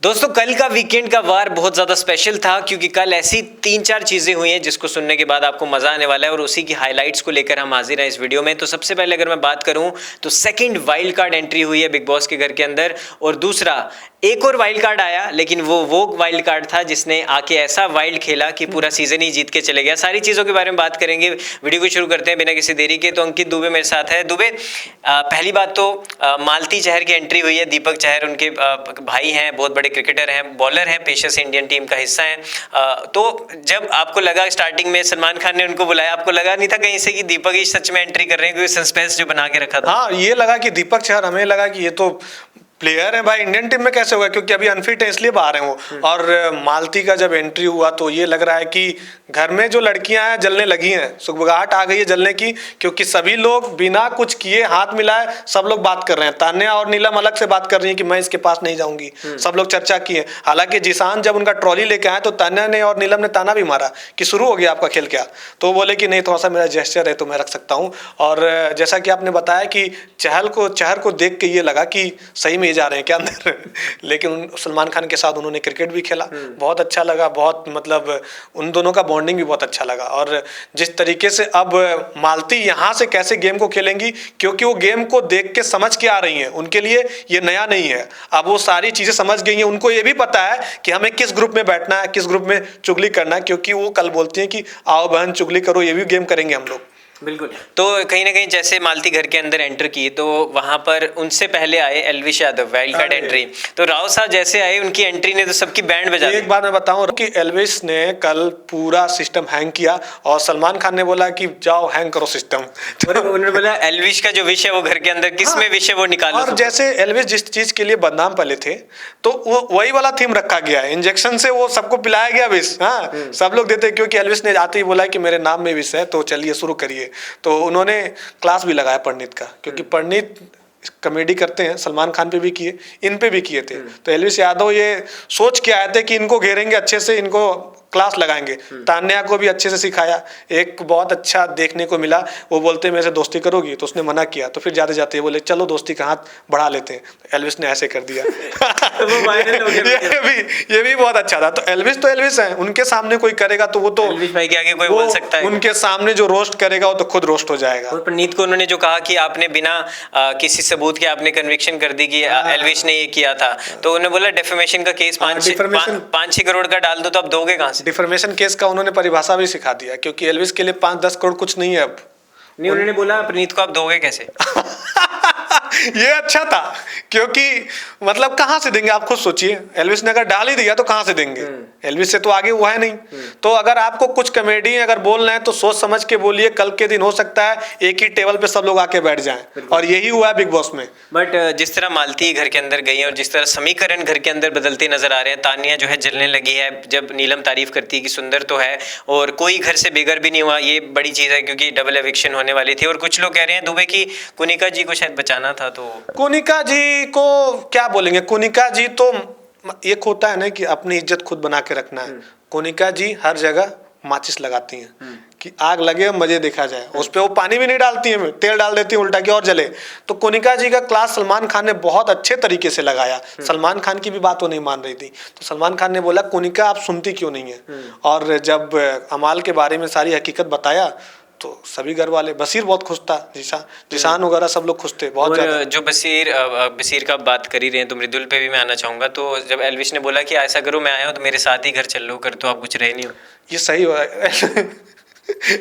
दोस्तों कल का वीकेंड का वार बहुत ज़्यादा स्पेशल था क्योंकि कल ऐसी 3-4 चीज़ें हुई हैं जिसको सुनने के बाद आपको मज़ा आने वाला है और उसी की हाइलाइट्स को लेकर हम हाजिर हैं इस वीडियो में। तो सबसे पहले अगर मैं बात करूं तो सेकंड वाइल्ड कार्ड एंट्री हुई है बिग बॉस के घर के अंदर, और दूसरा एक और वाइल्ड कार्ड आया, लेकिन वो वाइल्ड कार्ड था जिसने आके ऐसा वाइल्ड खेला कि पूरा सीजन ही जीत के चले गया। सारी चीज़ों के बारे में बात करेंगे, वीडियो को शुरू करते हैं बिना किसी देरी के। तो अंकित दुबे मेरे साथ है। दुबे, पहली बात तो मालती चहर की एंट्री हुई है। दीपक चहर उनके भाई हैं, बहुत बड़े क्रिकेटर हैं, बॉलर हैं, पेशे से इंडियन टीम का हिस्सा हैं। तो जब आपको लगा स्टार्टिंग में सलमान खान ने उनको बुलाया, आपको लगा नहीं था कहीं से कि दीपक ही सच में एंट्री कर रहे हैं, क्योंकि सस्पेंस जो बना के रखा था? हाँ, ये लगा कि दीपक चहर, हमें लगा कि ये तो प्लेयर है भाई, इंडियन टीम में कैसे होगा, क्योंकि अभी अनफिट है इसलिए बाहर हैं वो। और मालती का जब एंट्री हुआ तो ये लग रहा है कि घर में जो लड़कियां हैं जलने लगी हैं, सुगबुगाहट आ गई है जलने की, क्योंकि सभी लोग बिना कुछ किए हाथ मिलाए सब लोग बात कर रहे हैं। तान्या और नीलम अलग से बात कर रही है कि मैं इसके पास नहीं जाऊंगी, सब लोग चर्चा किए। हालांकि जिसान जब उनका ट्रॉली लेके आए तो तान्या ने और नीलम ने ताना भी मारा कि शुरू हो गया आपका खेल क्या, तो बोले कि नहीं, थोड़ा सा मेरा जेस्चर है तो मैं रख सकता हूँ। और जैसा कि आपने बताया कि चहर को देख के ये लगा कि सही में ये जा रहे हैं क्या अंदर लेकिन सलमान खान के साथ उन्होंने क्रिकेट भी खेला, बहुत अच्छा लगा, बहुत मतलब उन दोनों का बॉन्डिंग भी बहुत अच्छा लगा। और जिस तरीके से अब मालती यहाँ से कैसे गेम को खेलेंगी, क्योंकि वो गेम को देख के समझ के आ रही हैं, उनके लिए ये नया नहीं है, अब वो सारी चीज़ें समझ गई हैं। उनको ये भी पता है कि हमें किस ग्रुप में बैठना है, किस ग्रुप में चुगली करना है, क्योंकि वो कल बोलती हैं कि आओ बहन चुगली करो, ये भी गेम करेंगे हम लोग। बिल्कुल। तो कहीं ना कहीं जैसे मालती घर के अंदर एंटर की तो वहां पर उनसे पहले आए Elvish Yadav, wild card entry. तो राव साहब जैसे आए, उनकी एंट्री ने तो सबकी बैंड बजा दी। एक बार मैं बताऊं कि एल्विश ने कल पूरा सिस्टम हैंग किया और सलमान खान ने बोला कि जाओ हैंग करो सिस्टम। उन्होंने बोला एल्विश का जो विश है वो घर के अंदर किस में विश है वो निकालो। और जैसे एल्विश जिस चीज के लिए बदनाम पहले थे तो वो वही वाला थीम रखा गया है, इंजेक्शन से वो सबको पिलाया गया विश। हाँ, सब लोग देते, क्योंकि एल्विश ने आते ही बोला कि मेरे नाम में विश है, तो चलिए शुरू करिए। तो उन्होंने क्लास भी लगाया पंडित का, क्योंकि पंडित कॉमेडी करते हैं, सलमान खान पे भी किए, इन पे भी किए थे। तो एल्विश यादव ये सोच के आए थे कि इनको घेरेंगे अच्छे से, इनको क्लास लगाएंगे। तान्या को भी अच्छे से सिखाया, एक बहुत अच्छा देखने को मिला। वो बोलते मेरे से दोस्ती करोगी, तो उसने मना किया, तो फिर जाते जाते बोले चलो दोस्ती का हाथ बढ़ा लेते हैं, तो एल्विश ने ऐसे कर दिया। तो वो वायरल हो गया। ये भी बहुत अच्छा था। तो एल्विश है, उनके सामने कोई करेगा तो वो तो एल्विश भाई के आगे कोई बोल सकता है, उनके सामने जो रोस्ट करेगा वो तो खुद रोस्ट हो जाएगा। और प्रणीत को उन्होंने जो कहा कि आपने बिना किसी सबूत के आपने कन्विक्शन कर दी कि एल्विश ने ये किया था, तो उन्होंने बोला डिफेमेशन का केस 5-6 करोड़ का डाल दो, तो आप दोगे कहां से? डिफर्मेशन केस का उन्होंने परिभाषा भी सिखा दिया, क्योंकि एल्विश के लिए 5-10 करोड़ कुछ नहीं है अब। नहीं, उन्होंने बोला प्रणीत को आप दोगे कैसे? ये अच्छा था, क्योंकि मतलब कहां से देंगे आप खुद सोचिए। एल्विश ने अगर डाल ही दिया तो कहां से देंगे, एल्विश से तो आगे हुआ है नहीं। तो अगर आपको कुछ कॉमेडी अगर बोलना है तो सोच समझ के बोलिए, कल के दिन हो सकता है एक ही टेबल पे सब लोग आके बैठ जाएं, और यही हुआ है बिग बॉस में। बट जिस तरह मालती घर के अंदर गई है और जिस तरह समीकरण घर के अंदर बदलते नजर आ रहे हैं, तानिया जो है जलने लगी है जब नीलम तारीफ करती है कि सुंदर तो है, और कोई घर से बेघर भी नहीं हुआ, ये बड़ी चीज है क्योंकि डबल एविक्शन होने वाली थी। और कुछ लोग कह रहे हैं दुबे की कुनिका जी को शायद बचाना था, तो कुनिका जी को क्या बोलेंगे। कुनिका जी तो एक होता है ना कि अपनी इज्जत खुद बना के रखना है। कुनिका जी हर जगह माचिस लगाती हैं कि आग लगे मजे देखा जाए, उस पे वो पानी भी नहीं डालती हैं, तेल डाल देती हैं उल्टा कि और जले। तो कुनिका जी का क्लास सलमान खान ने बहुत अच्छे तरीके से लगाया। सलमान खान की भी बात वो नहीं मान रही थी, तो सलमान खान ने बोला कुनिका आप सुनती क्यों नहीं है। और जब अमाल के बारे में सारी हकीकत बताया तो सभी घर वाले, बशीर बहुत खुश था, जिसान वगैरह सब लोग खुश थे बहुत ज्यादा। जो बशीर का बात कर ही रहे हैं तो मृदुल पे भी मैं आना चाहूंगा। तो जब एल्विश ने बोला कि ऐसा करो मैं आया हूँ तो मेरे साथ ही घर चल लो कर, तो आप कुछ रहे नहीं हो, ये सही हुआ है।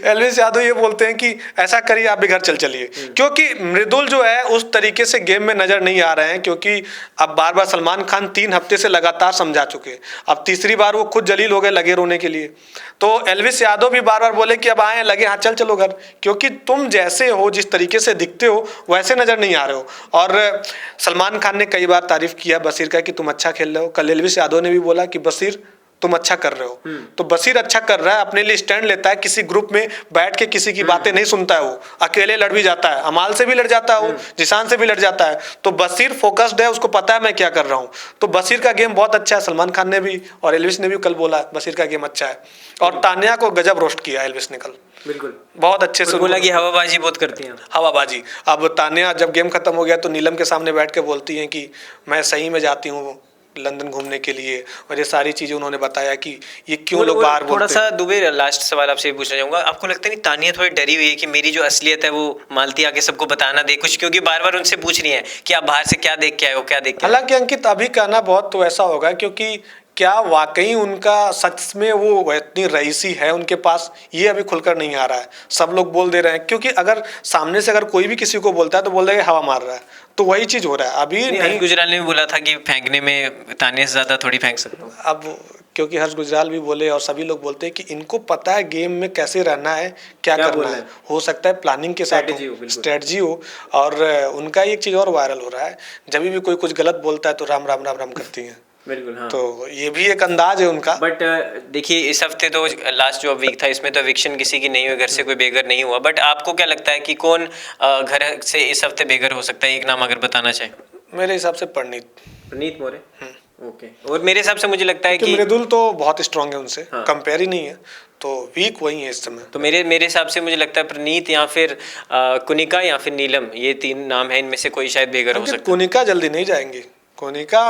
एल्विश यादव ये बोलते हैं कि ऐसा करिए आप भी घर चलिए, क्योंकि मृदुल जो है उस तरीके से गेम में नजर नहीं आ रहे हैं, क्योंकि अब बार बार सलमान खान 3 हफ्ते से लगातार समझा चुके, अब तीसरी बार वो खुद जलील हो गए लगे रोने के लिए। तो एल्विश यादव भी बार बार बोले कि अब आए लगे, हाँ चलो घर, क्योंकि तुम जैसे हो, जिस तरीके से दिखते हो वैसे नजर नहीं आ रहे हो। और सलमान खान ने कई बार तारीफ किया बशीर का कि तुम अच्छा खेल रहे हो। कल एल्विश यादव ने भी बोला कि बशीर तुम अच्छा कर रहे हो। तो बशीर अच्छा कर रहा है, अपने लिए स्टैंड लेता है, किसी ग्रुप में बैठ के किसी की बातें नहीं सुनता है, वो अकेले लड़ भी जाता है, अमाल से भी लड़ जाता है, वो जिसान से भी लड़ जाता है। तो बशीर फोकस्ड है, उसको पता है मैं क्या कर रहा हूँ। तो बशीर का गेम बहुत अच्छा है। सलमान खान ने भी और एल्विश ने भी कल बोला बशीर का गेम अच्छा है। और तान्या को गजब रोस्ट किया एल्विश ने कल, बिल्कुल बहुत अच्छे से बोला कि हवाबाजी बहुत करती हैं। हवाबाजी। अब तान्या जब गेम खत्म हो गया तो नीलम के सामने बैठ के बोलती हैं कि मैं सही में जाती हूँ लंदन घूमने के लिए, और ये सारी चीज़ें उन्होंने बताया कि ये क्यों लोग बाहर थोड़ा बोलते सा हैं। दुबे, लास्ट सवाल आपसे पूछना चाहूंगा, आपको लगता नहीं तानिया थोड़ी डरी हुई है कि मेरी जो असलियत है वो मालती आके सबको बताना दे कुछ, क्योंकि बार बार उनसे पूछ रही है कि आप बाहर से क्या देख के आए हो, क्या देख के आए हो? हालांकि अंकित अभी कहना बहुत तो ऐसा होगा, क्योंकि क्या वाकई उनका सच में वो इतनी रईसी है उनके पास, ये अभी खुलकर नहीं आ रहा है। सब लोग बोल दे रहे हैं, क्योंकि अगर सामने से अगर कोई भी किसी को बोलता है तो बोल देगा हवा मार रहा है, तो वही चीज़ हो रहा है अभी नहीं, नहीं। गुजराल ने भी बोला था कि फेंकने में तानिया से ज्यादा थोड़ी फेंक सकता हूँ। अब क्योंकि हर्ष गुजराल भी बोले और सभी लोग बोलते हैं कि इनको पता है गेम में कैसे रहना है, क्या करना बोलना है। है। हो सकता है प्लानिंग के साथ Strategy हो, बिल्कुल। स्ट्रेटजी हो। और उनका एक चीज़ और वायरल हो रहा है, जब भी कोई कुछ गलत बोलता है तो राम राम राम राम करती हैं। बिल्कुल, हाँ। तो ये भी एक अंदाज है उनका। बट देखिए, इस हफ्ते तो लास्ट जो वीक था इसमें तो एविक्शन किसी की नहीं हुई, घर से कोई बेघर नहीं हुआ, बट आपको क्या लगता है कि कौन घर से इस हफ्ते बेघर हो सकता है? एक नाम अगर बताना चाहें। मेरे हिसाब से पंडित। प्रनीत मोरे। ओके। और मेरे हिसाब से मुझे लगता है कि मृदुल तो बहुत स्ट्रांग है उनसे, हाँ। कंपेयर ही नहीं है, तो वीक वही है इस समय। तो मेरे हिसाब से मुझे लगता है प्रनीत या फिर कुनिका या फिर नीलम, ये 3 नाम है, इनमें से कोई शायद बेघर हो सकता है। कोनिका जल्दी नहीं जाएंगी। कोनिका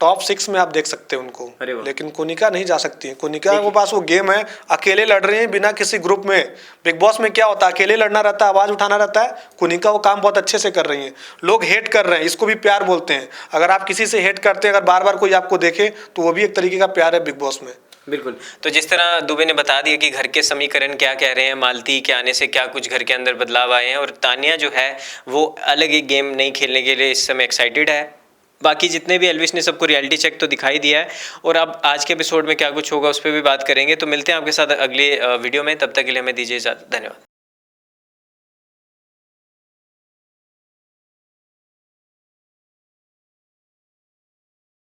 टॉप 6 में आप देख सकते हैं अरे उनको, वाह। लेकिन कोनिका नहीं जा सकती है। कोनिका के पास वो गेम है, अकेले लड़ रहे हैं बिना किसी ग्रुप में। बिग बॉस में क्या होता है, अकेले लड़ना रहता है, आवाज़ उठाना रहता है। कोनिका वो काम बहुत अच्छे से कर रही हैं। लोग हेट कर रहे हैं, इसको भी प्यार बोलते हैं। अगर आप किसी से हेट करते हैं, अगर बार बार कोई आपको देखे, तो वो भी एक तरीके का प्यार है बिग बॉस में। बिल्कुल। तो जिस तरह दुबे ने बता दिया कि घर के समीकरण क्या कह रहे हैं, मालती के आने से क्या कुछ घर के अंदर बदलाव आए हैं, और तानिया जो है वो अलग एक गेम नहीं खेलने के लिए इस समय एक्साइटेड है। बाकी जितने भी एल्विश ने सबको रियलिटी चेक तो दिखाई दिया है, और अब आज के एपिसोड में क्या कुछ होगा उस पर भी बात करेंगे। तो मिलते हैं आपके साथ अगले वीडियो में, तब तक के लिए हमें दीजिए इजाज़त। धन्यवाद।